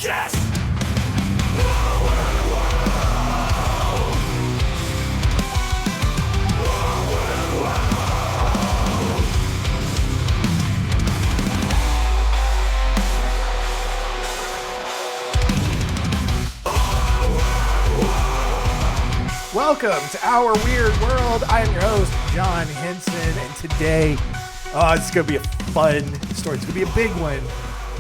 Podcast. Welcome to Our Weird World. I am your host, John Henson, and today, it's going to be a fun story. It's going to be a big one,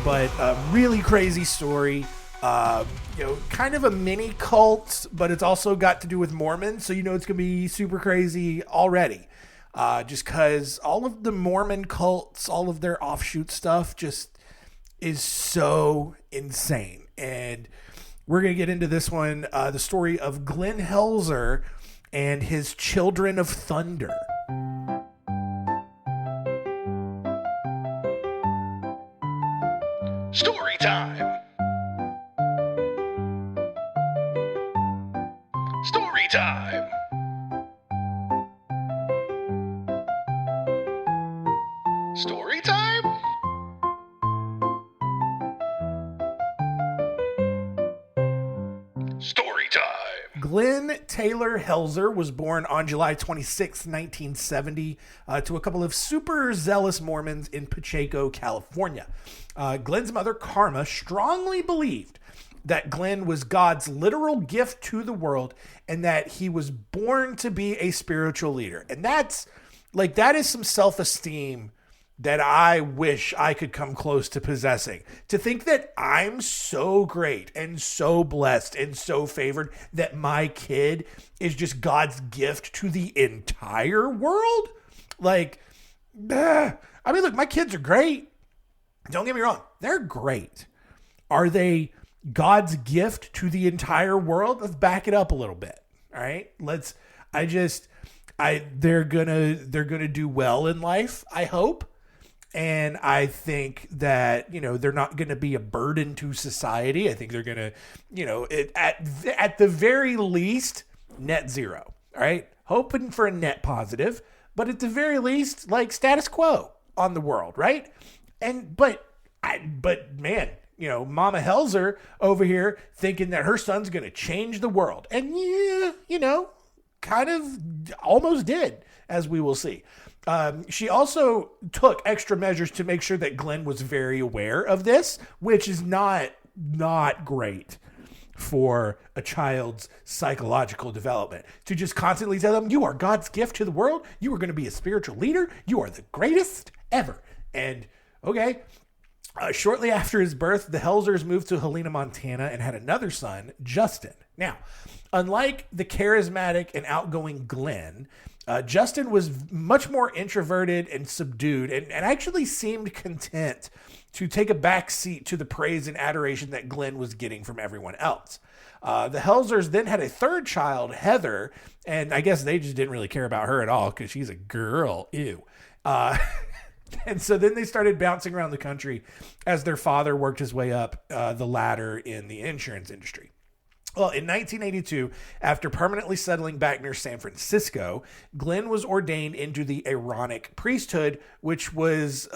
but a really crazy story. Kind of a mini cult, but it's also got to do with Mormons, so it's going to be super crazy already. Just because all of the Mormon cults, all of their offshoot stuff just is so insane. And we're going to get into this one, the story of Glenn Helzer and his Children of Thunder. Story time. Story time. Story time? Story time. Glenn Taylor Helzer was born on July 26, 1970, to a couple of super zealous Mormons in Pacheco, California. Glenn's mother, Karma, strongly believed that Glenn was God's literal gift to the world and that he was born to be a spiritual leader. And that is some self-esteem that I wish I could come close to possessing. To think that I'm so great and so blessed and so favored that my kid is just God's gift to the entire world. Look, my kids are great. Don't get me wrong. They're great. Are they God's gift to the entire world? Let's back it up a little bit. All right. They're gonna do well in life, I hope. And I think that, they're not going to be a burden to society. I think they're going to, at the very least, net zero. All right. Hoping for a net positive, but at the very least, status quo on the world. Right. But man, Mama Helzer over here thinking that her son's going to change the world. And kind of almost did, as we will see. She also took extra measures to make sure that Glenn was very aware of this, which is not great for a child's psychological development. To just constantly tell them, you are God's gift to the world. You are going to be a spiritual leader. You are the greatest ever. And okay. Shortly after his birth, the Helzers moved to Helena, Montana, and had another son, Justin. Now, unlike the charismatic and outgoing Glenn, Justin was much more introverted and subdued and actually seemed content to take a back seat to the praise and adoration that Glenn was getting from everyone else. The Helzers then had a third child, Heather, and I guess they just didn't really care about her at all because she's a girl. Ew. And so then they started bouncing around the country as their father worked his way up the ladder in the insurance industry. Well, in 1982, after permanently settling back near San Francisco, Glenn was ordained into the Aaronic priesthood, which was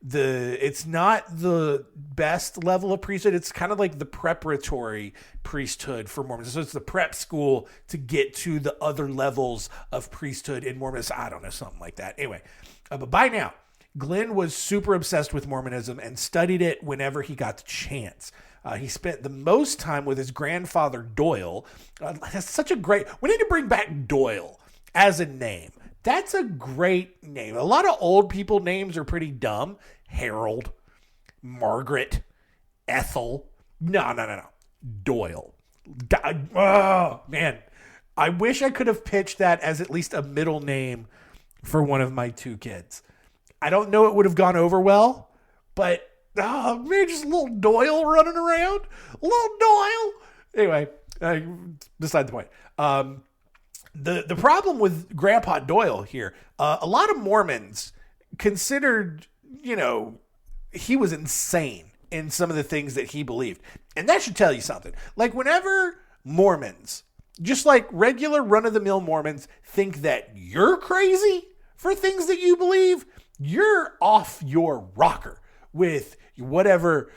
it's not the best level of priesthood. It's kind of like the preparatory priesthood for Mormons. So it's the prep school to get to the other levels of priesthood in Mormonism. I don't know, something like that. Anyway, but by now, Glenn was super obsessed with Mormonism and studied it whenever he got the chance. He spent the most time with his grandfather, Doyle. That's such a great... We need to bring back Doyle as a name. That's a great name. A lot of old people names are pretty dumb. Harold, Margaret, Ethel. No. Doyle. Oh, man. I wish I could have pitched that as at least a middle name for one of my two kids. I don't know it would have gone over well, but... Oh, man, just a little Doyle running around. Little Doyle. Anyway, beside the point. The problem with Grandpa Doyle here, a lot of Mormons considered, he was insane in some of the things that he believed. And that should tell you something. Whenever Mormons, just like regular run-of-the-mill Mormons, think that you're crazy for things that you believe, you're off your rocker with whatever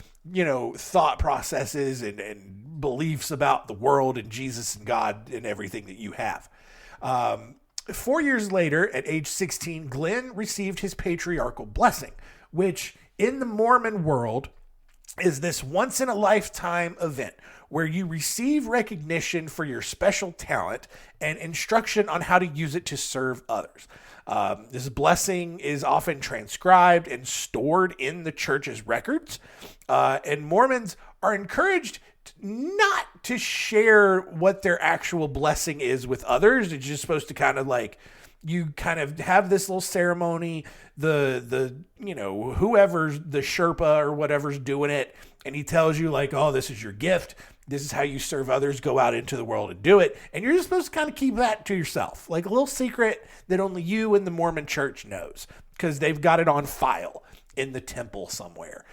thought processes and beliefs about the world and Jesus and God and everything that you have. 4 years later, at age 16, Glenn received his patriarchal blessing, which in the Mormon world is this once-in-a-lifetime event where you receive recognition for your special talent and instruction on how to use it to serve others. This blessing is often transcribed and stored in the church's records, and Mormons are encouraged not to share what their actual blessing is with others. It's just supposed to kind of like, you kind of have this little ceremony, whoever's the Sherpa or whatever's doing it, and he tells you like, oh, this is your gift. This is how you serve others. Go out into the world and do it. And you're just supposed to kind of keep that to yourself, like a little secret that only you and the Mormon church knows, because they've got it on file in the temple somewhere.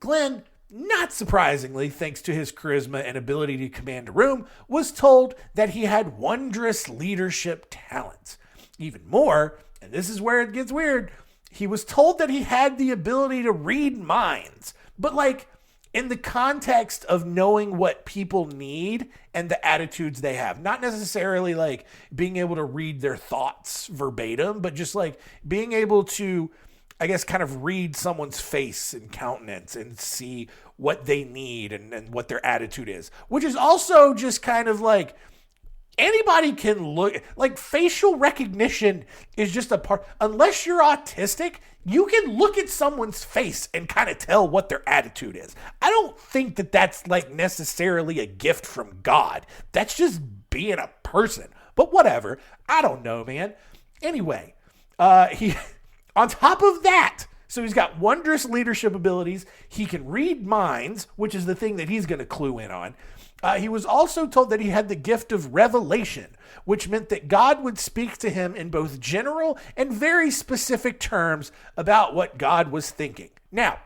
Glenn, not surprisingly, thanks to his charisma and ability to command a room, was told that he had wondrous leadership talents. Even more, and this is where it gets weird, he was told that he had the ability to read minds, but like in the context of knowing what people need and the attitudes they have. Not necessarily like being able to read their thoughts verbatim, but just like being able to, I guess, kind of read someone's face and countenance and see what they need and what their attitude is, which is also just kind of like, anybody can look, like facial recognition is just a part, unless you're autistic, you can look at someone's face and kind of tell what their attitude is. I don't think that that's like necessarily a gift from God. That's just being a person, but whatever. I don't know, man. Anyway, he, on top of that, so he's got wondrous leadership abilities. He can read minds, which is the thing that he's going to clue in on. He was also told that he had the gift of revelation, which meant that God would speak to him in both general and very specific terms about what God was thinking. Now,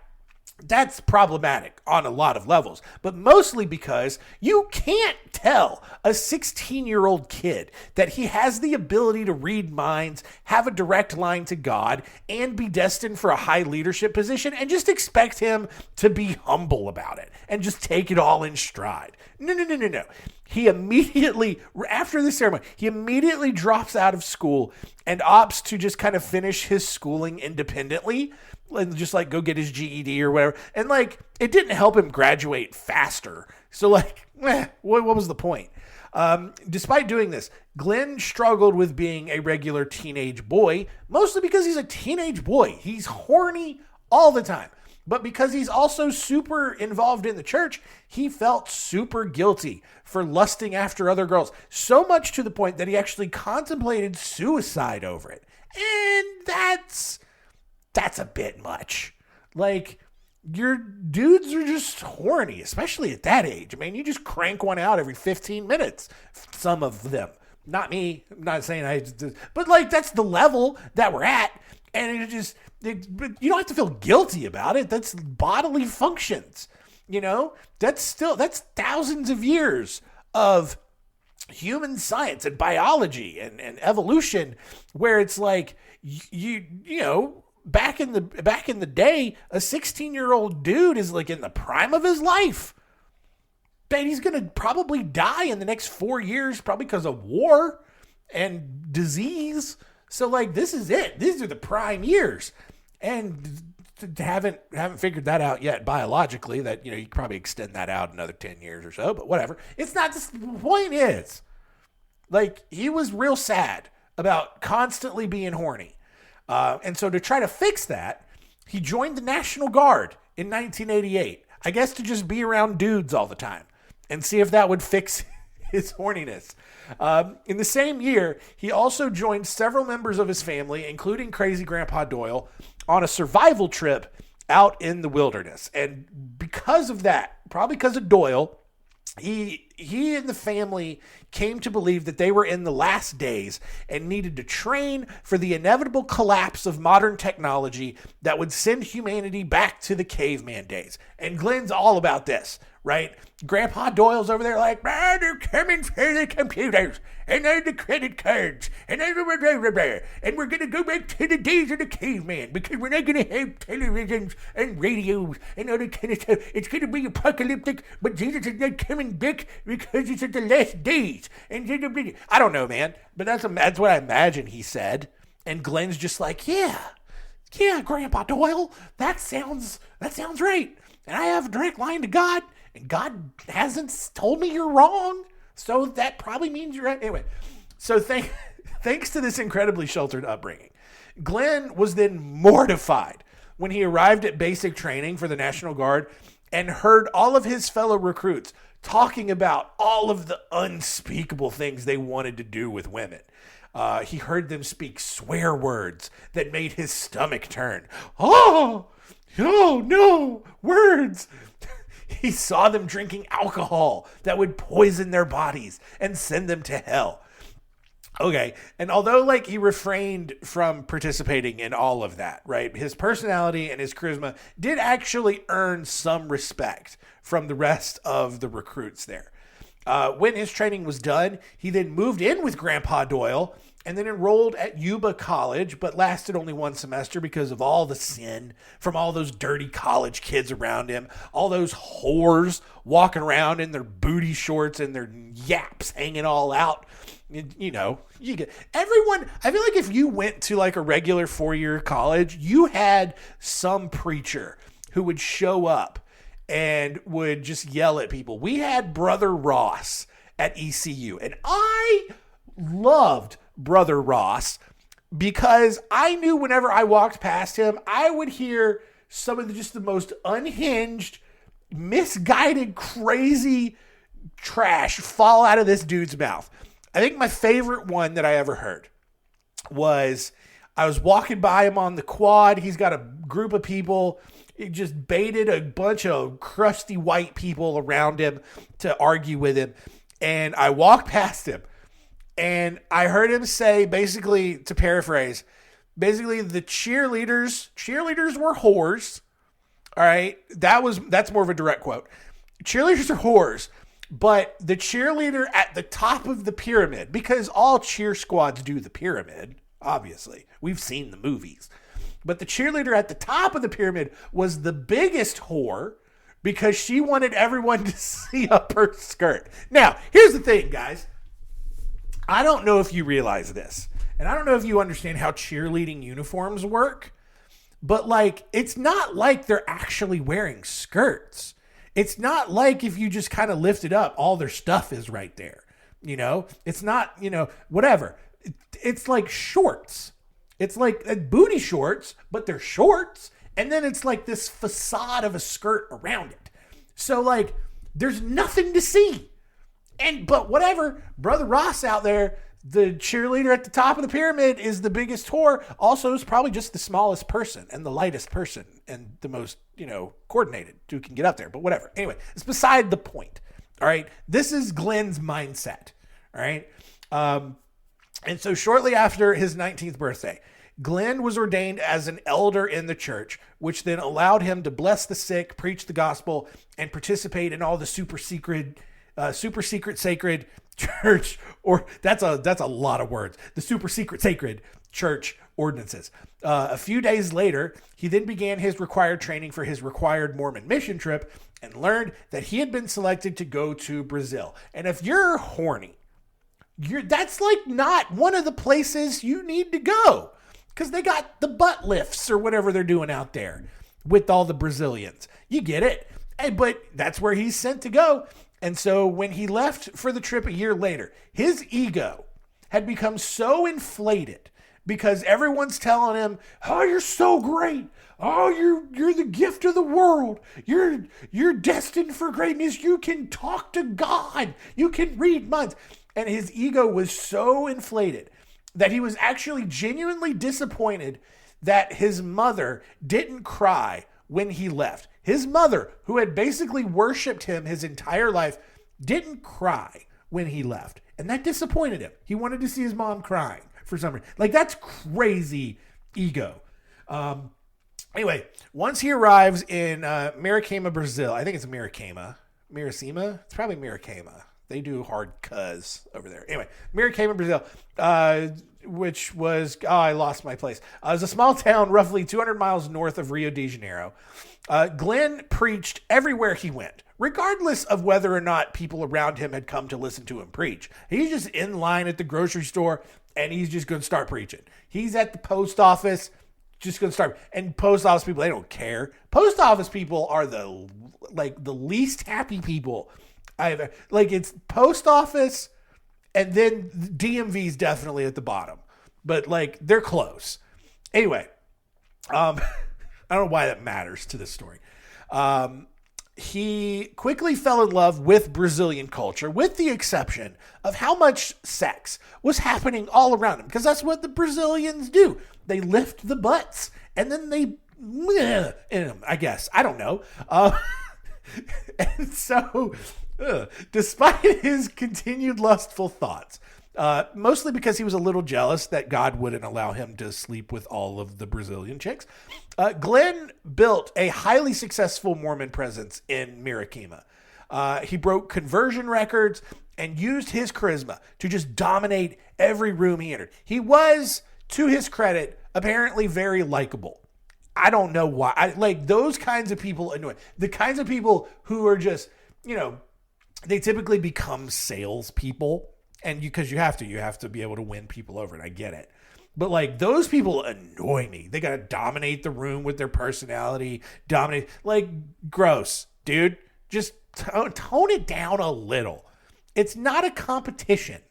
that's problematic on a lot of levels, but mostly because you can't tell a 16-year-old kid that he has the ability to read minds, have a direct line to God, and be destined for a high leadership position and just expect him to be humble about it and just take it all in stride. No. He immediately, after the ceremony, he immediately drops out of school and opts to just kind of finish his schooling independently and just like go get his GED or whatever. And like, it didn't help him graduate faster. So like, what was the point? Despite doing this, Glenn struggled with being a regular teenage boy, mostly because he's a teenage boy. He's horny all the time. But because he's also super involved in the church, he felt super guilty for lusting after other girls. So much to the point that he actually contemplated suicide over it. And that's a bit much. Like, your dudes are just horny, especially at that age. I mean, you just crank one out every 15 minutes. Some of them. Not me. I'm not saying but like, that's the level that we're at. And but you don't have to feel guilty about it. That's bodily functions. That's thousands of years of human science and biology and evolution, where it's like, back in the day, a 16-year-old dude is like in the prime of his life. And he's going to probably die in the next 4 years, probably because of war and disease. So like, this is it. These are the prime years. And haven't figured that out yet biologically, that, you could probably extend that out another 10 years or so, but whatever. It's not, the point is, like, he was real sad about constantly being horny. And so to try to fix that, he joined the National Guard in 1988, I guess to just be around dudes all the time and see if that would fix his horniness. In the same year, he also joined several members of his family, including Crazy Grandpa Doyle, on a survival trip out in the wilderness. And because of that, probably because of Doyle, he he and the family came to believe that they were in the last days and needed to train for the inevitable collapse of modern technology that would send humanity back to the caveman days. And Glenn's all about this, right? Grandpa Doyle's over there like, they're coming for the computers and they're the credit cards and we're going to go back to the days of the caveman because we're not going to have televisions and radios and all that kind of stuff. It's going to be apocalyptic, but Jesus is not coming back because it's at the last days. And I don't know, man, but that's what I imagine he said. And Glenn's just like, yeah, Grandpa Doyle, that sounds right. And I have a direct line to God. And God hasn't told me you're wrong, so that probably means you're right. Anyway, so thanks to this incredibly sheltered upbringing, Glenn was then mortified when he arrived at basic training for the National Guard and heard all of his fellow recruits talking about all of the unspeakable things they wanted to do with women. He heard them speak swear words that made his stomach turn. Oh no, words. He saw them drinking alcohol that would poison their bodies and send them to hell. Okay, and although he refrained from participating in all of that, right, his personality and his charisma did actually earn some respect from the rest of the recruits there. When his training was done, he then moved in with Grandpa Doyle and then enrolled at Yuba College, but lasted only one semester because of all the sin from all those dirty college kids around him, all those whores walking around in their booty shorts and their yaps hanging all out. You get everyone. I feel like if you went to a regular 4-year college, you had some preacher who would show up and would just yell at people. We had Brother Ross at ECU, and I loved Brother Ross because I knew whenever I walked past him, I would hear some of the most unhinged, misguided, crazy trash fall out of this dude's mouth. I think my favorite one that I ever heard was I was walking by him on the quad. He's got a group of people. He just baited a bunch of crusty white people around him to argue with him. And I walked past him. And I heard him say, basically, to paraphrase, the cheerleaders were whores. All right. That's more of a direct quote. Cheerleaders are whores, but the cheerleader at the top of the pyramid, because all cheer squads do the pyramid, obviously. We've seen the movies. But the cheerleader at the top of the pyramid was the biggest whore because she wanted everyone to see up her skirt. Now, here's the thing, guys. I don't know if you realize this, and I don't know if you understand how cheerleading uniforms work, but it's not like they're actually wearing skirts. It's not like if you just kind of lift it up, all their stuff is right there. It's not, whatever. It's like shorts. It's like booty shorts, but they're shorts. And then it's like this facade of a skirt around it. So there's nothing to see. But whatever, Brother Ross out there, the cheerleader at the top of the pyramid, is the biggest whore. Also, is probably just the smallest person and the lightest person and the most, coordinated who can get up there. But whatever. Anyway, it's beside the point. All right. This is Glenn's mindset. All right. And so shortly after his 19th birthday, Glenn was ordained as an elder in the church, which then allowed him to bless the sick, preach the gospel, and participate in all the super secret sacred church, or that's a lot of words. The super secret sacred church ordinances. A few days later, he then began his required training for his required Mormon mission trip and learned that he had been selected to go to Brazil. And if you're horny, that's not one of the places you need to go because they got the butt lifts or whatever they're doing out there with all the Brazilians. You get it. But that's where he's sent to go. And so when he left for the trip a year later, his ego had become so inflated because everyone's telling him, "Oh, you're so great. Oh, you're the gift of the world. You're destined for greatness. You can talk to God. You can read minds." And his ego was so inflated that he was actually genuinely disappointed that his mother didn't cry when he left. His mother, who had basically worshipped him his entire life, didn't cry when he left. And that disappointed him. He wanted to see his mom crying for some reason. Like, that's crazy ego. Anyway, once he arrives in Maracema, Brazil, I think it's Miracema. Miracema? It's probably Miracema. They do hard cuz over there. Anyway, Maracema, Brazil, which was, I lost my place. It was a small town roughly 200 miles north of Rio de Janeiro. Glenn preached everywhere he went, regardless of whether or not people around him had come to listen to him preach. He's just in line at the grocery store, and he's just going to start preaching. He's at the post office, just going to start. And post office people, they don't care. Post office people are the least happy people I've ever. Like, it's post office, and then DMV is definitely at the bottom. But, like, they're close. Anyway, I don't know why that matters to this story. He quickly fell in love with Brazilian culture, with the exception of how much sex was happening all around him, because that's what the Brazilians do. They lift the butts, and then they in them, I guess. I don't know. And so, despite his continued lustful thoughts, mostly because he was a little jealous that God wouldn't allow him to sleep with all of the Brazilian chicks, Glenn built a highly successful Mormon presence in Miracema. He broke conversion records and used his charisma to just dominate every room he entered. He was, to his credit, apparently very likable. I don't know why. Like, those kinds of people annoy. The kinds of people who are just, they typically become salespeople. And because you have to be able to win people over, and I get it. But, like, those people annoy me. They got to dominate the room with their personality, like, gross, dude. Just tone it down a little. It's not a competition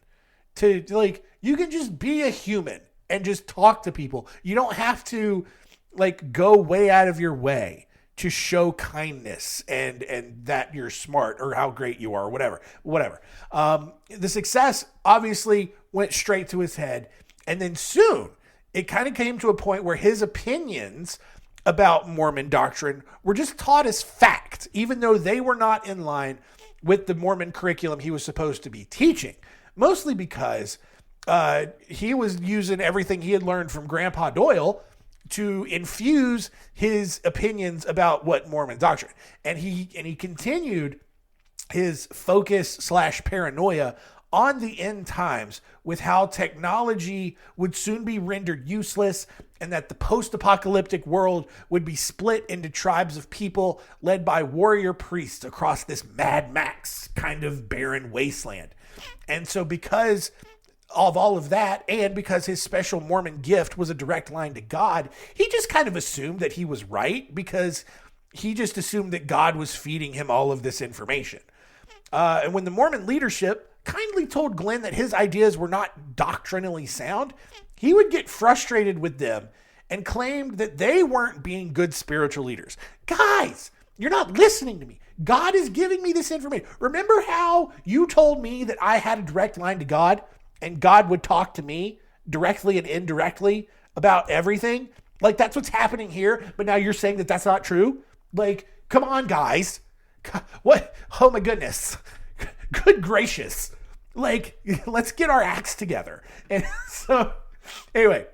to, like, you can just be a human and just talk to people. You don't have to, like, go way out of your way to show kindness and that you're smart or how great you are, or whatever. The success obviously went straight to his head. And then soon it kind of came to a point where his opinions about Mormon doctrine were just taught as fact, even though they were not in line with the Mormon curriculum he was supposed to be teaching, mostly because he was using everything he had learned from Grandpa Doyle to infuse his opinions about what Mormon doctrine. And he continued his focus / paranoia on the end times with how technology would soon be rendered useless and that the post-apocalyptic world would be split into tribes of people led by warrior priests across this Mad Max kind of barren wasteland. And so because of all of that, and because his special Mormon gift was a direct line to God, he just kind of assumed that he was right, because he just assumed that God was feeding him all of this information. And when the Mormon leadership kindly told Glenn that his ideas were not doctrinally sound, he would get frustrated with them and claimed that they weren't being good spiritual leaders. Guys, you're not listening to me. God is giving me this information. Remember how you told me that I had a direct line to God? And God would talk to me directly and indirectly about everything. Like, that's what's happening here. But now you're saying that that's not true. Like, come on, guys. What? Oh my goodness. Good gracious. Like, let's get our acts together. And so, anyway,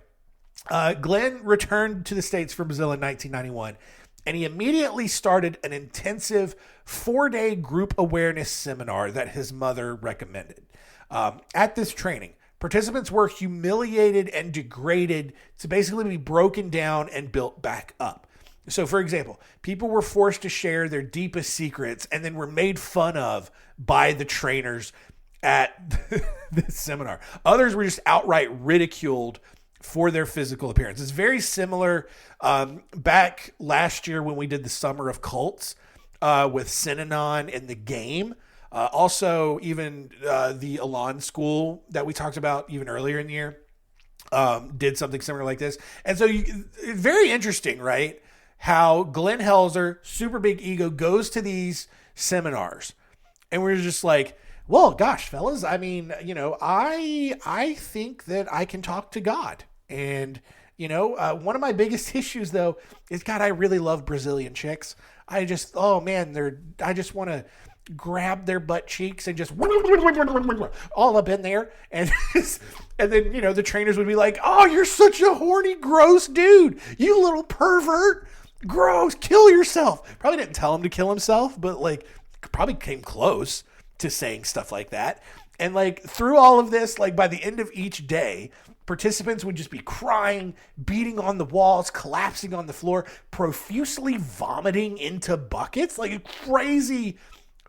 Glenn returned to the States from Brazil in 1991. And he immediately started an intensive 4-day group awareness seminar that his mother recommended. At this training, participants were humiliated and degraded to basically be broken down and built back up. So, for example, people were forced to share their deepest secrets and then were made fun of by the trainers at this seminar. Others were just outright ridiculed for their physical appearance. It's very similar back last year when we did the Summer of Cults with Synanon and the game. Also, even the Elan School that we talked about even earlier in the year did something similar like this. And so very interesting, right? How Glenn Helzer, super big ego, goes to these seminars. And we're just like, well, gosh, fellas, I mean, I think that I can talk to God. And, one of my biggest issues, though, is, God, I really love Brazilian chicks. I just want to grab their butt cheeks and just all up in there. And then, the trainers would be like, oh, you're such a horny, gross dude. You little pervert. Gross. Kill yourself. Probably didn't tell him to kill himself, but like probably came close to saying stuff like that. And like through all of this, like by the end of each day, participants would just be crying, beating on the walls, collapsing on the floor, profusely vomiting into buckets, like a crazy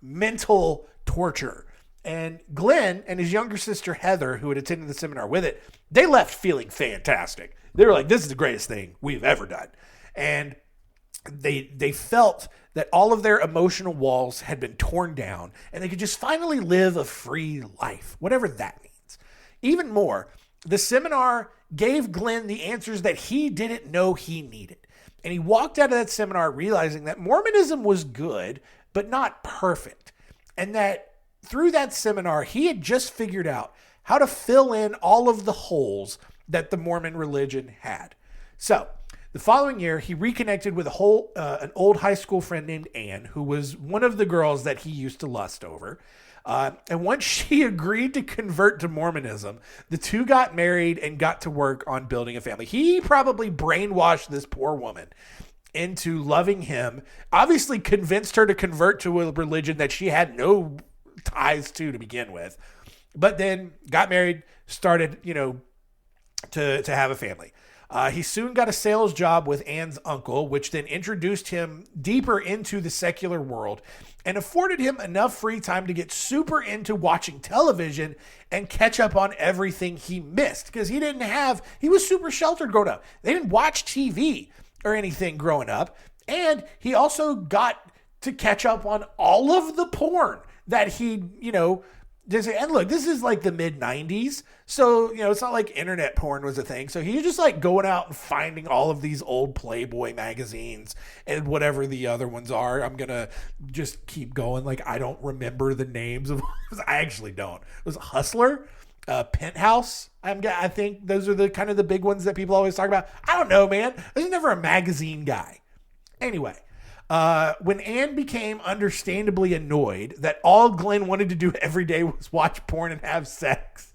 mental torture. And Glenn and his younger sister Heather, who had attended the seminar with it, they left feeling fantastic. They were like, this is the greatest thing we've ever done. And they felt that all of their emotional walls had been torn down and they could just finally live a free life, whatever that means. Even more, the seminar gave Glenn the answers that he didn't know he needed. And he walked out of that seminar realizing that Mormonism was good, but not perfect. And that through that seminar, he had just figured out how to fill in all of the holes that the Mormon religion had. So the following year, he reconnected with an old high school friend named Anne, who was one of the girls that he used to lust over. And once she agreed to convert to Mormonism, the two got married and got to work on building a family. He probably brainwashed this poor woman into loving him, obviously convinced her to convert to a religion that she had no ties to begin with, but then got married, started, to have a family. He soon got a sales job with Anne's uncle, which then introduced him deeper into the secular world and afforded him enough free time to get super into watching television and catch up on everything he missed, because he was super sheltered growing up. They didn't watch TV or anything growing up. And he also got to catch up on all of the porn that he, and look, this is like the mid 90s. So, it's not like internet porn was a thing. So he was just like going out and finding all of these old Playboy magazines and whatever the other ones are. I'm going to just keep going. Like, I don't remember the names of, I actually don't. It was Hustler, Penthouse. I think those are the kind of the big ones that people always talk about. I don't know, man. I was never a magazine guy. Anyway. When Anne became understandably annoyed that all Glenn wanted to do every day was watch porn and have sex.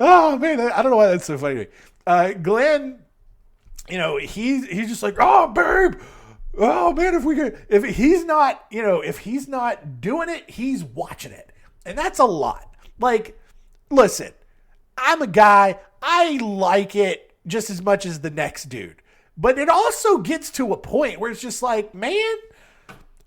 Oh man, I don't know why that's so funny to me. Glenn, he's just like, oh babe, oh man, if he's not doing it, he's watching it. And that's a lot. Like, listen, I'm a guy, I like it just as much as the next dude. But it also gets to a point where it's just like, man,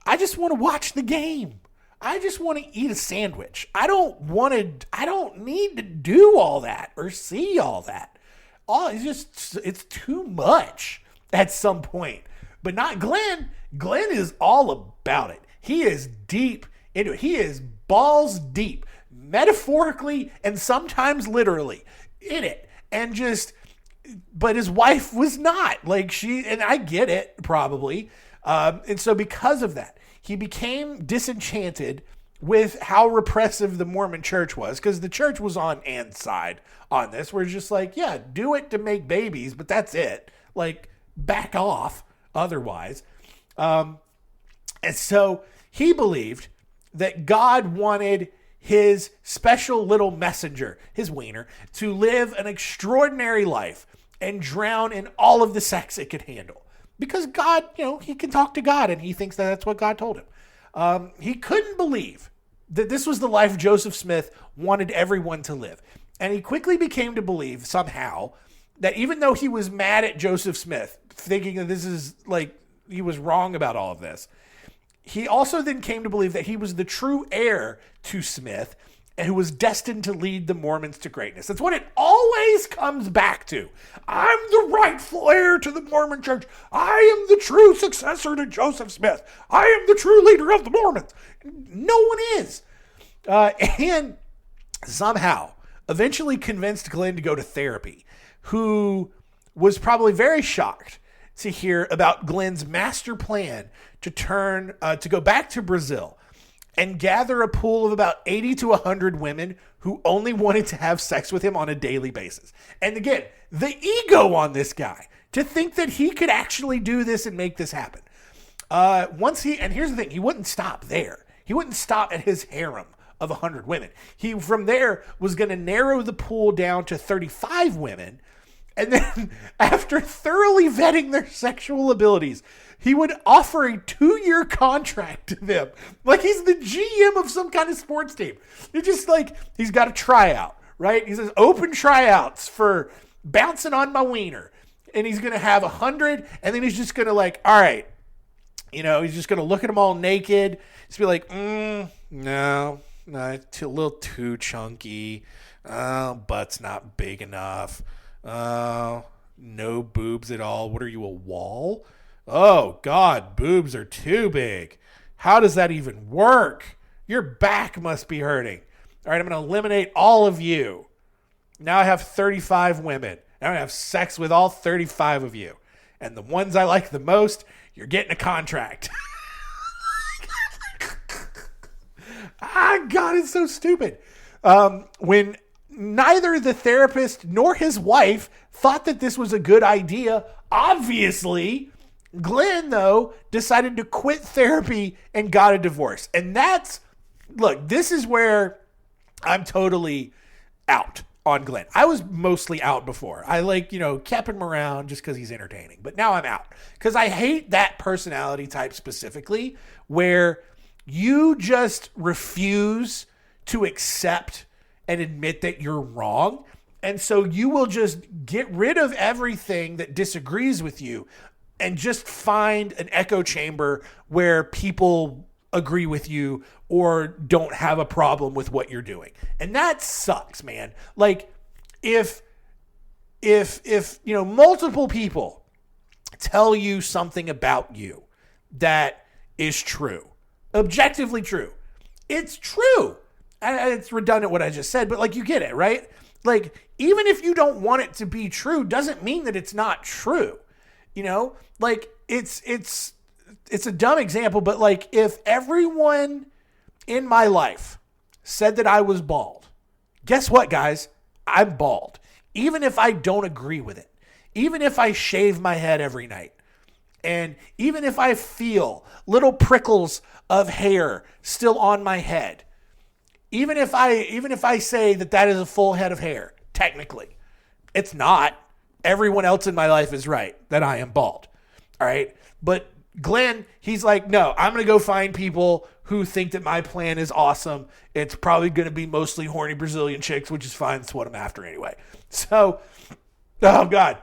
I just want to watch the game. I just want to eat a sandwich. I don't need to do all that or see all that. It's too much at some point. But not Glenn. Glenn is all about it. He is deep into it. He is balls deep, metaphorically and sometimes literally in it. But his wife was not. And I get it, probably. And so because of that, he became disenchanted with how repressive the Mormon church was, because the church was on Anne's side on this, where it's just like, yeah, do it to make babies, but that's it. Like, back off otherwise. And so he believed that God wanted his special little messenger, his wiener, to live an extraordinary life and drown in all of the sex it could handle. Because God, he can talk to God, and he thinks that that's what God told him. He couldn't believe that this was the life Joseph Smith wanted everyone to live. And he quickly became to believe somehow that even though he was mad at Joseph Smith, thinking that this is like, he was wrong about all of this, he also then came to believe that he was the true heir to Smith and who was destined to lead the Mormons to greatness. That's what it always comes back to. I'm the rightful heir to the Mormon church. I am the true successor to Joseph Smith. I am the true leader of the Mormons. No one is. And somehow eventually convinced Glenn to go to therapy, who was probably very shocked to hear about Glenn's master plan to go back to Brazil and gather a pool of about 80 to 100 women who only wanted to have sex with him on a daily basis. And again, the ego on this guy to think that he could actually do this and make this happen. And here's the thing, he wouldn't stop there. He wouldn't stop at his harem of 100 women. He, from there, was going to narrow the pool down to 35 women. And then after thoroughly vetting their sexual abilities, he would offer a 2-year contract to them. Like he's the GM of some kind of sports team. It's just like, he's got a tryout, right? He says, open tryouts for bouncing on my wiener. And he's going to have 100. And then he's just going to like, all right. You know, he's just going to look at them all naked. Just be like, no, it's a little too chunky. Butt's not big enough. No boobs at all. What are you, a wall? Oh, God, boobs are too big. How does that even work? Your back must be hurting. All right, I'm going to eliminate all of you. Now I have 35 women. I'm going to have sex with all 35 of you. And the ones I like the most, you're getting a contract. God, it's so stupid. When neither the therapist nor his wife thought that this was a good idea, obviously, Glenn, though, decided to quit therapy and got a divorce. And this is where I'm totally out on Glenn. I was mostly out before. I kept him around just because he's entertaining. But now I'm out because I hate that personality type specifically where you just refuse to accept and admit that you're wrong. And so you will just get rid of everything that disagrees with you and just find an echo chamber where people agree with you or don't have a problem with what you're doing. And that sucks, man. Like if multiple people tell you something about you that is true, objectively true, it's true. It's redundant what I just said, but you get it, right? Like, even if you don't want it to be true, doesn't mean that it's not true. It's a dumb example, but if everyone in my life said that I was bald, guess what, guys? I'm bald. Even if I don't agree with it, even if I shave my head every night, and even if I feel little prickles of hair still on my head, even if I say that is a full head of hair, technically, it's not. Everyone else in my life is right that I am bald. All right. But Glenn, he's like, no, I'm going to go find people who think that my plan is awesome. It's probably going to be mostly horny Brazilian chicks, which is fine. That's what I'm after anyway. So, oh God.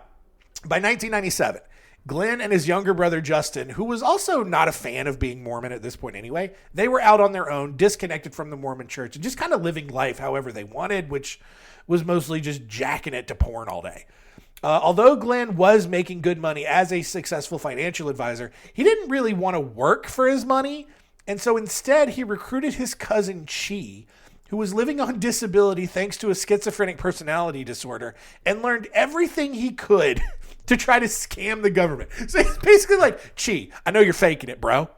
By 1997, Glenn and his younger brother, Justin, who was also not a fan of being Mormon at this point anyway, they were out on their own, disconnected from the Mormon church and just kind of living life however they wanted, which was mostly just jacking it to porn all day. Although Glenn was making good money as a successful financial advisor, he didn't really want to work for his money. And so instead, he recruited his cousin Chi, who was living on disability thanks to a schizophrenic personality disorder, and learned everything he could to try to scam the government. So he's basically like, Chi, I know you're faking it, bro.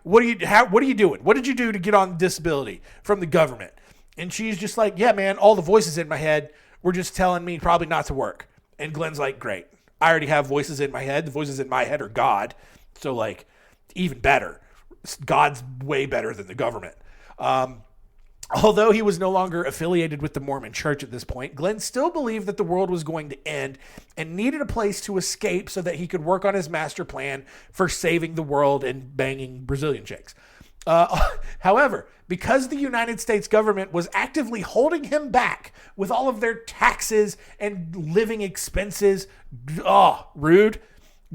What are you doing? What did you do to get on disability from the government? And Chi's just like, yeah, man, all the voices in my head were just telling me probably not to work. And Glenn's like, great. I already have voices in my head. The voices in my head are God. So even better. God's way better than the government. Although he was no longer affiliated with the Mormon church at this point, Glenn still believed that the world was going to end and needed a place to escape so that he could work on his master plan for saving the world and banging Brazilian chicks. However, because the United States government was actively holding him back with all of their taxes and living expenses, rude,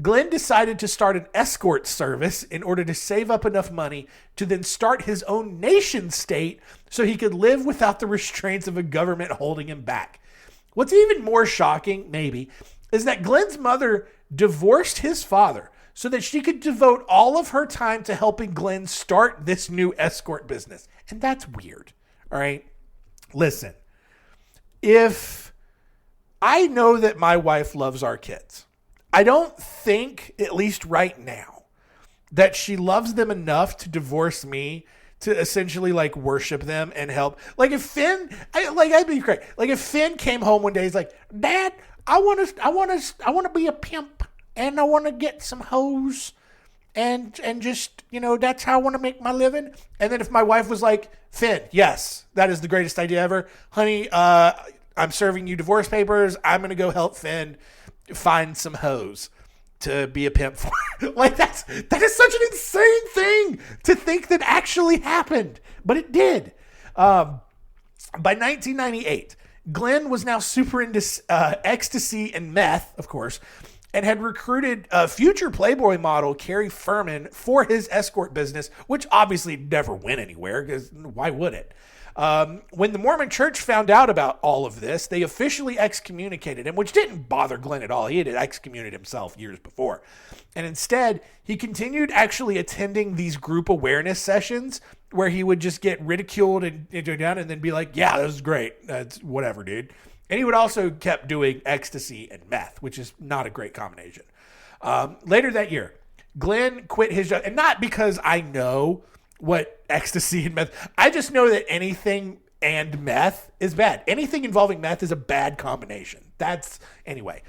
Glenn decided to start an escort service in order to save up enough money to then start his own nation state so he could live without the restraints of a government holding him back. What's even more shocking, maybe, is that Glenn's mother divorced his father so that she could devote all of her time to helping Glenn start this new escort business. And that's weird, all right? Listen, if I know that my wife loves our kids, I don't think, at least right now, that she loves them enough to divorce me to essentially worship them and help. If Finn, I'd be great. If Finn came home one day, he's like, Dad, I want to be a pimp and I want to get some hoes and just, that's how I want to make my living. And then if my wife was like, Finn, yes, that is the greatest idea ever. Honey, I'm serving you divorce papers. I'm going to go help Finn find some hoes to be a pimp for. Like, that is such an insane thing to think that actually happened, but it did. By 1998, Glenn was now super into ecstasy and meth, of course, and had recruited future Playboy model Carrie Furman for his escort business, which obviously never went anywhere, because why would it? When the Mormon church found out about all of this, they officially excommunicated him, which didn't bother Glenn at all. He had excommunicated himself years before. And instead, he continued actually attending these group awareness sessions where he would just get ridiculed and go down and then be like, yeah, this is great. That's whatever, dude. And he would also kept doing ecstasy and meth, which is not a great combination. Later that year, Glenn quit his job, and not because I know what ecstasy and meth. I just know that anything and meth is bad. Anything involving meth is a bad combination. Anyway.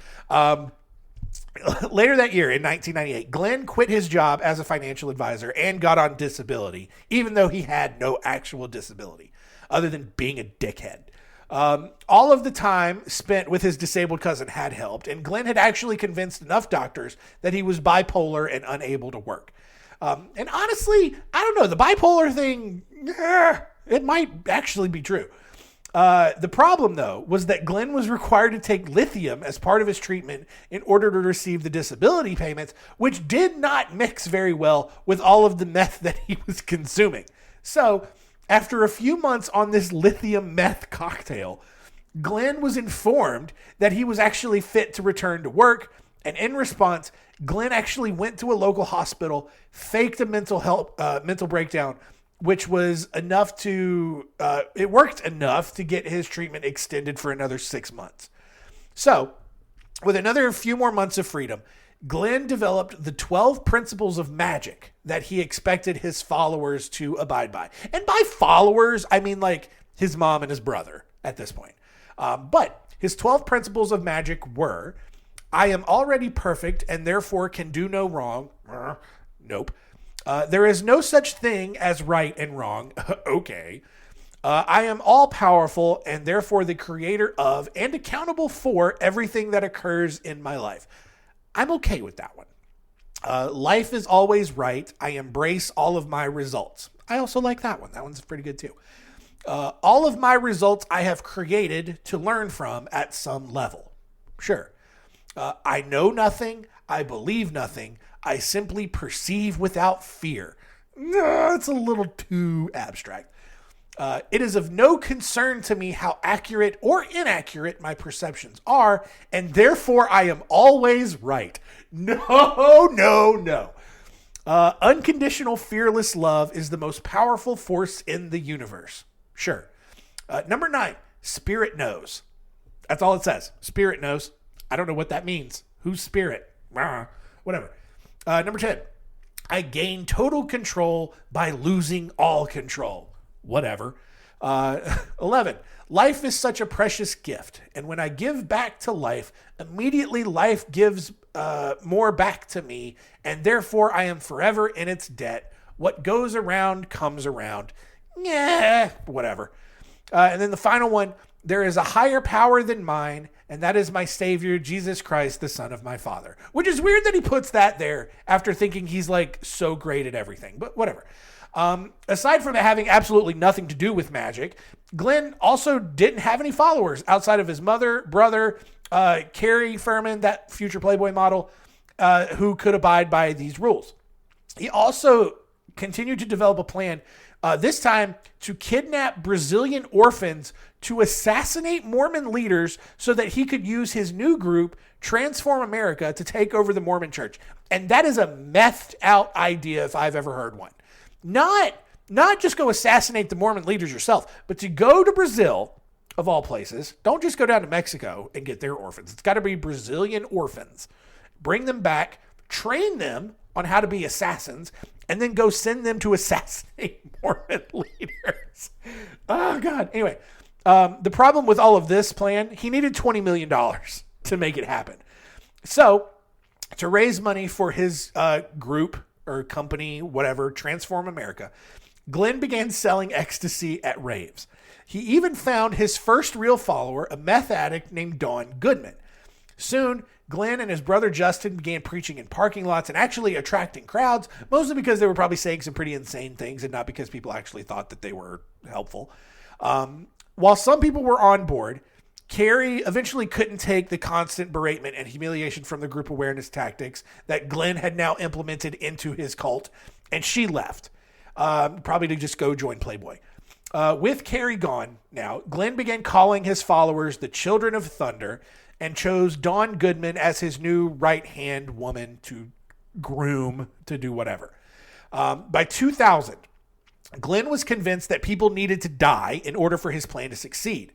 Later that year in 1998, Glenn quit his job as a financial advisor and got on disability, even though he had no actual disability other than being a dickhead. All of the time spent with his disabled cousin had helped, and Glenn had actually convinced enough doctors that he was bipolar and unable to work. And honestly, I don't know, the bipolar thing, it might actually be true. The problem, though, was that Glenn was required to take lithium as part of his treatment in order to receive the disability payments, which did not mix very well with all of the meth that he was consuming. So, after a few months on this lithium meth cocktail, Glenn was informed that he was actually fit to return to work, and in response, Glenn actually went to a local hospital, faked a mental breakdown, which was enough it worked enough to get his treatment extended for another 6 months. So, with another few more months of freedom, Glenn developed the 12 principles of magic that he expected his followers to abide by. And by followers, I mean like his mom and his brother at this point. But his 12 principles of magic were: I am already perfect and therefore can do no wrong. Nope. There is no such thing as right and wrong. Okay. I am all powerful and therefore the creator of and accountable for everything that occurs in my life. I'm okay with that one. Life is always right. I embrace all of my results. I also like that one. That one's pretty good too. All of my results I have created to learn from at some level. Sure. I know nothing. I believe nothing. I simply perceive without fear. It's a little too abstract. It is of no concern to me how accurate or inaccurate my perceptions are, and therefore I am always right. No. Unconditional fearless love is the most powerful force in the universe. Sure. Number 9, spirit knows. That's all it says. Spirit knows. I don't know what that means. Who's spirit? Whatever. Number 10, I gain total control by losing all control. Whatever. 11, life is such a precious gift. And when I give back to life, immediately life gives more back to me. And therefore I am forever in its debt. What goes around comes around. Yeah, whatever. And then the final one, there is a higher power than mine, and that is my Savior, Jesus Christ, the Son of my Father. Which is weird that he puts that there after thinking he's like so great at everything, but whatever. Aside from it having absolutely nothing to do with magic, Glenn also didn't have any followers outside of his mother, brother, Carrie Furman, that future Playboy model, who could abide by these rules. He also continued to develop a plan, this time to kidnap Brazilian orphans to assassinate Mormon leaders so that he could use his new group, Transform America, to take over the Mormon church. And that is a methed out idea if I've ever heard one. Not just go assassinate the Mormon leaders yourself, but to go to Brazil, of all places. Don't just go down to Mexico and get their orphans. It's got to be Brazilian orphans. Bring them back, train them on how to be assassins, and then go send them to assassinate Mormon leaders. Oh, God. Anyway, the problem with all of this plan, he needed $20 million to make it happen. So, to raise money for his group, or company, whatever, Transform America, Glenn began selling ecstasy at raves. He even found his first real follower, a meth addict named Don Goodman. Soon, Glenn and his brother Justin began preaching in parking lots and actually attracting crowds, mostly because they were probably saying some pretty insane things and not because people actually thought that they were helpful. While some people were on board, Carrie eventually couldn't take the constant beratement and humiliation from the group awareness tactics that Glenn had now implemented into his cult, and she left, probably to just go join Playboy. With Carrie gone now, Glenn began calling his followers the Children of Thunder and chose Dawn Goodman as his new right-hand woman to groom to do whatever. By 2000, Glenn was convinced that people needed to die in order for his plan to succeed.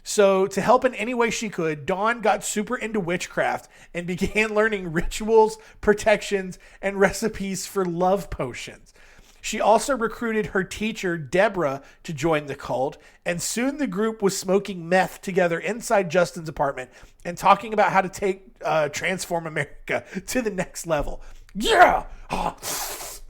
So to help in any way she could, Dawn got super into witchcraft and began learning rituals, protections, and recipes for love potions. She also recruited her teacher, Deborah, to join the cult, and soon the group was smoking meth together inside Justin's apartment and talking about how to take Transform America to the next level. Yeah!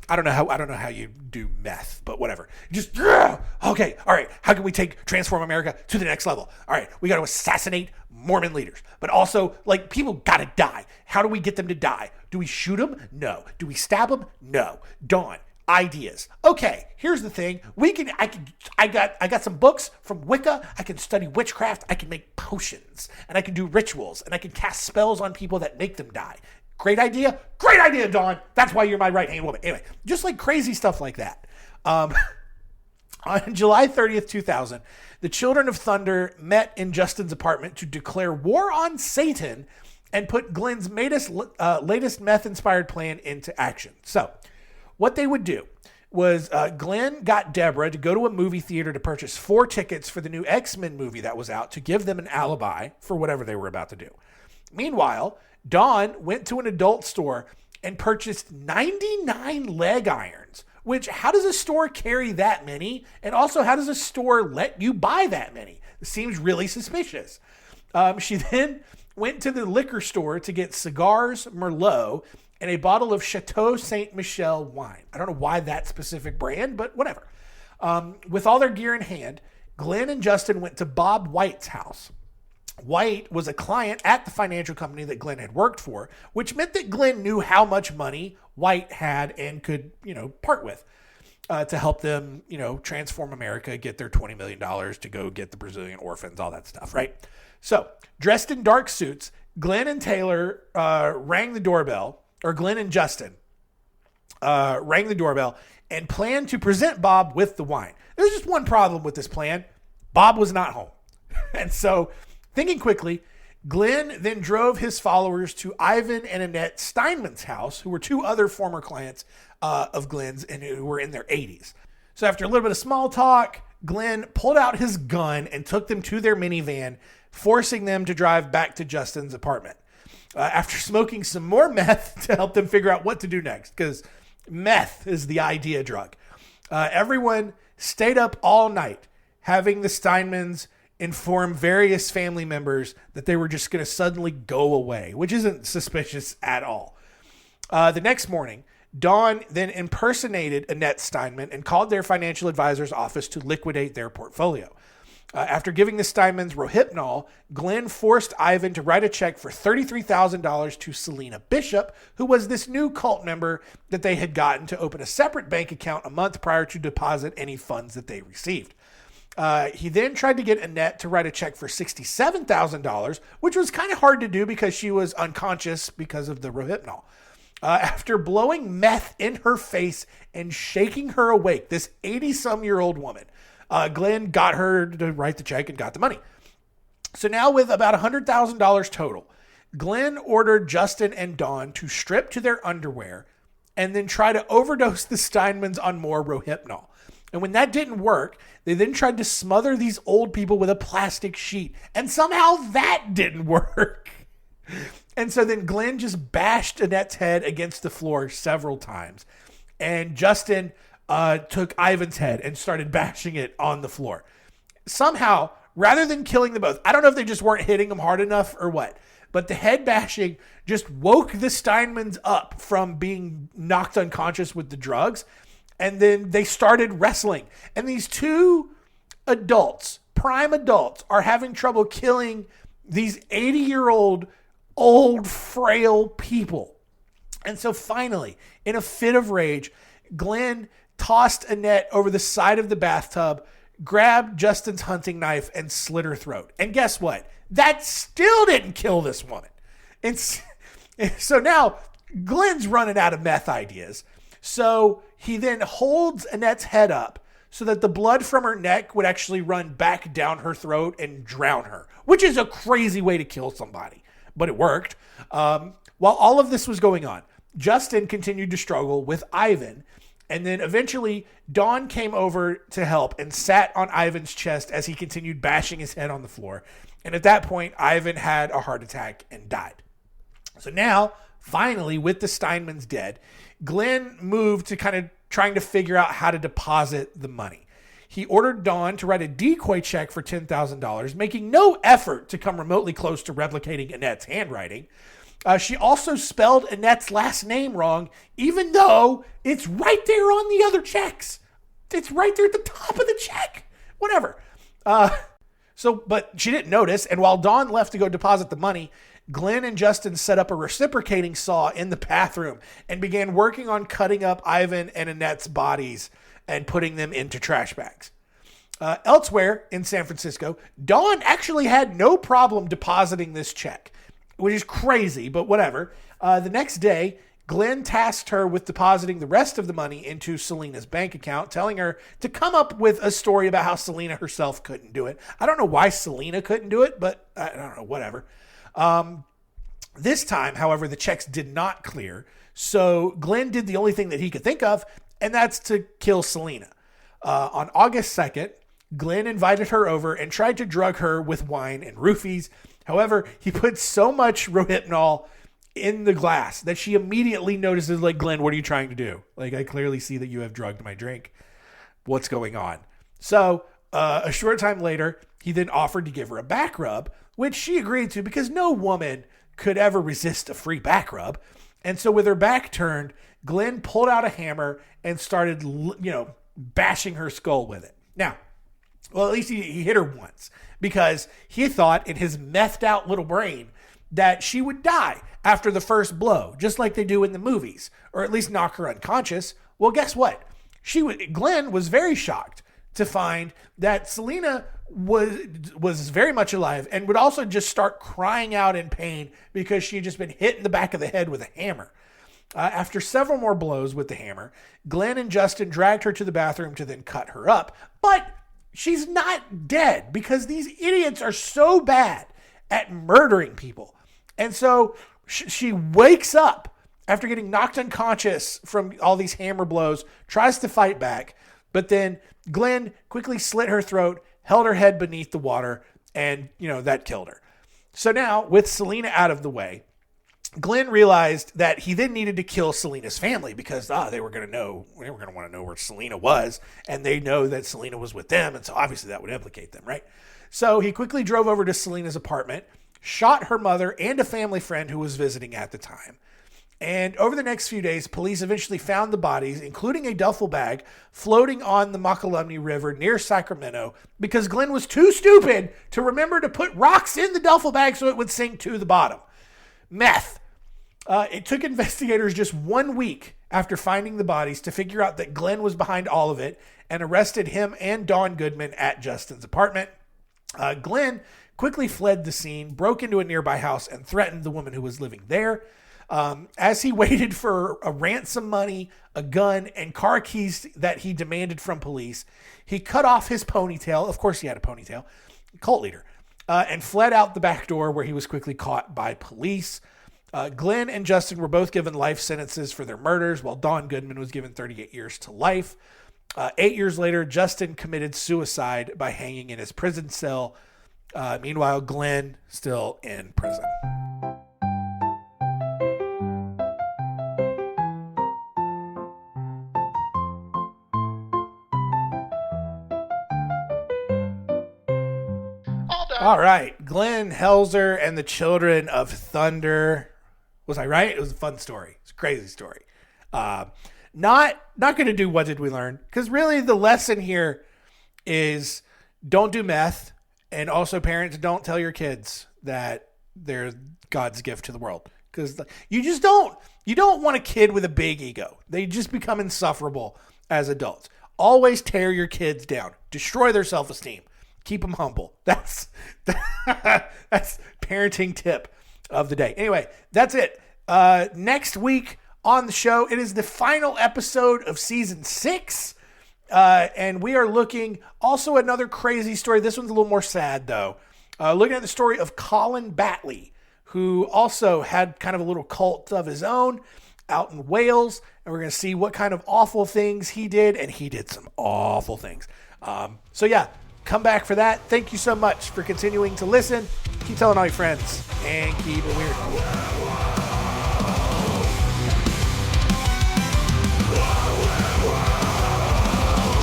I don't know how you do meth, but whatever. Just, yeah! Okay, all right, how can we take Transform America to the next level? All right, we got to assassinate Mormon leaders, but also, like, people got to die. How do we get them to die? Do we shoot them? No. Do we stab them? No. Dawn. Ideas. Okay, here's the thing. I got some books from Wicca. I can study witchcraft. I can make potions, and I can do rituals, and I can cast spells on people that make them die. Great idea. Great idea, Dawn. That's why you're my right-hand woman. Anyway, just like crazy stuff like that. On July 30th, 2000, the Children of Thunder met in Justin's apartment to declare war on Satan and put Glenn's latest meth-inspired plan into action. So, what they would do was Glenn got Deborah to go to a movie theater to purchase 4 tickets for the new X-Men movie that was out to give them an alibi for whatever they were about to do. Meanwhile, Dawn went to an adult store and purchased 99 leg irons, which, how does a store carry that many? And also, how does a store let you buy that many? It seems really suspicious. She then went to the liquor store to get cigars, Merlot, and a bottle of Chateau Saint Michel wine. I don't know why that specific brand, but whatever. With all their gear in hand, Glenn and Justin went to Bob White's house. White was a client at the financial company that Glenn had worked for, which meant that Glenn knew how much money White had and could, part with to help them, transform America, get their $20 million to go get the Brazilian orphans, all that stuff, right? So, dressed in dark suits, Glenn and Taylor rang the doorbell, or Glenn and Justin rang the doorbell and planned to present Bob with the wine. There's just one problem with this plan. Bob was not home. And so, thinking quickly, Glenn then drove his followers to Ivan and Annette Steinman's house, who were 2 other former clients of Glenn's and who were in their 80s. So after a little bit of small talk, Glenn pulled out his gun and took them to their minivan, forcing them to drive back to Justin's apartment. After smoking some more meth to help them figure out what to do next, because meth is the idea drug. Everyone stayed up all night, having the Steinmans inform various family members that they were just going to suddenly go away, which isn't suspicious at all. The next morning, Dawn then impersonated Annette Steinman and called their financial advisor's office to liquidate their portfolio. After giving the Steinmans Rohypnol, Glenn forced Ivan to write a check for $33,000 to Selena Bishop, who was this new cult member that they had gotten to open a separate bank account a month prior to deposit any funds that they received. He then tried to get Annette to write a check for $67,000, which was kind of hard to do because she was unconscious because of the Rohypnol. After blowing meth in her face and shaking her awake, this 80-some-year-old woman, Glenn got her to write the check and got the money. So now with about $100,000 total, Glenn ordered Justin and Dawn to strip to their underwear and then try to overdose the Steinmans on more Rohypnol. And when that didn't work, they then tried to smother these old people with a plastic sheet. And somehow that didn't work. And so then Glenn just bashed Annette's head against the floor several times. And Justin took Ivan's head and started bashing it on the floor. Somehow, rather than killing them both, I don't know if they just weren't hitting them hard enough or what, but the head bashing just woke the Steinmans up from being knocked unconscious with the drugs. And then they started wrestling. And these two adults, prime adults, are having trouble killing these 80-year-old, old, frail people. And so finally, in a fit of rage, Glenn tossed Annette over the side of the bathtub, grabbed Justin's hunting knife, and slit her throat. And guess what? That still didn't kill this woman. And so now Glenn's running out of meth ideas. So he then holds Annette's head up so that the blood from her neck would actually run back down her throat and drown her, which is a crazy way to kill somebody. But it worked. While all of this was going on, Justin continued to struggle with Ivan. And then eventually Dawn came over to help and sat on Ivan's chest as he continued bashing his head on the floor. And at that point, Ivan had a heart attack and died. So now, finally, with the Steinmans dead, Glenn moved to kind of trying to figure out how to deposit the money. He ordered Dawn to write a decoy check for $10,000, making no effort to come remotely close to replicating Annette's handwriting. She also spelled Annette's last name wrong, even though it's right there on the other checks. It's right there at the top of the check. Whatever. But she didn't notice. And while Dawn left to go deposit the money, Glenn and Justin set up a reciprocating saw in the bathroom and began working on cutting up Ivan and Annette's bodies and putting them into trash bags. Elsewhere in San Francisco, Dawn actually had no problem depositing this check, which is crazy, but whatever. The next day, Glenn tasked her with depositing the rest of the money into Selena's bank account, telling her to come up with a story about how Selena herself couldn't do it. I don't know why Selena couldn't do it, but I don't know, whatever. This time, however, the checks did not clear, so Glenn did the only thing that he could think of, and that's to kill Selena. On August 2nd, Glenn invited her over and tried to drug her with wine and roofies. However, he put so much Rohypnol in the glass that she immediately notices, like, Glenn, what are you trying to do? Like, I clearly see that you have drugged my drink. What's going on? So a short time later, he then offered to give her a back rub, which she agreed to because no woman could ever resist a free back rub. And so with her back turned, Glenn pulled out a hammer and started, bashing her skull with it. Now, well, at least he hit her once because he thought in his methed out little brain that she would die after the first blow, just like they do in the movies, or at least knock her unconscious. Well, guess what? Glenn was very shocked to find that Selena was very much alive and would also just start crying out in pain because she had just been hit in the back of the head with a hammer. After several more blows with the hammer, Glenn and Justin dragged her to the bathroom to then cut her up. But she's not dead because these idiots are so bad at murdering people. And so she wakes up after getting knocked unconscious from all these hammer blows, tries to fight back, but then Glenn quickly slit her throat, held her head beneath the water, and, that killed her. So now, with Selena out of the way, Glenn realized that he then needed to kill Selena's family because they were going to want to know where Selena was, and they know that Selena was with them, and so obviously that would implicate them, right? So he quickly drove over to Selena's apartment, shot her mother and a family friend who was visiting at the time. And over the next few days, police eventually found the bodies, including a duffel bag, floating on the Mokelumne River near Sacramento because Glenn was too stupid to remember to put rocks in the duffel bag so it would sink to the bottom. Meth. It took investigators just 1 week after finding the bodies to figure out that Glenn was behind all of it and arrested him and Dawn Goodman at Justin's apartment. Glenn quickly fled the scene, broke into a nearby house, and threatened the woman who was living there. As he waited for a ransom money, a gun, and car keys that he demanded from police, he cut off his ponytail. Of course he had a ponytail. Cult leader. And fled out the back door where he was quickly caught by police. Glenn and Justin were both given life sentences for their murders, while Dawn Goodman was given 38 years to life. 8 years later, Justin committed suicide by hanging in his prison cell. Meanwhile, Glenn still in prison. All All right. Glenn Helzer and the Children of Thunder. Was I right? It was a fun story. It's a crazy story. Not going to do What Did We Learn? Because really the lesson here is don't do meth. And also, parents, don't tell your kids that they're God's gift to the world. Because you don't want a kid with a big ego. They just become insufferable as adults. Always tear your kids down. Destroy their self-esteem. Keep them humble. That's parenting tip of the day. Anyway, that's it. Next week on the show, it is the final episode of season 6. And we are looking also another crazy story. This one's a little more sad, though. Looking at the story of Colin Batley, who also had kind of a little cult of his own out in Wales. And we're going to see what kind of awful things he did. And he did some awful things. So yeah, come back for that. Thank you so much for continuing to listen. Keep telling all your friends and keep it weird.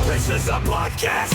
This is a podcast.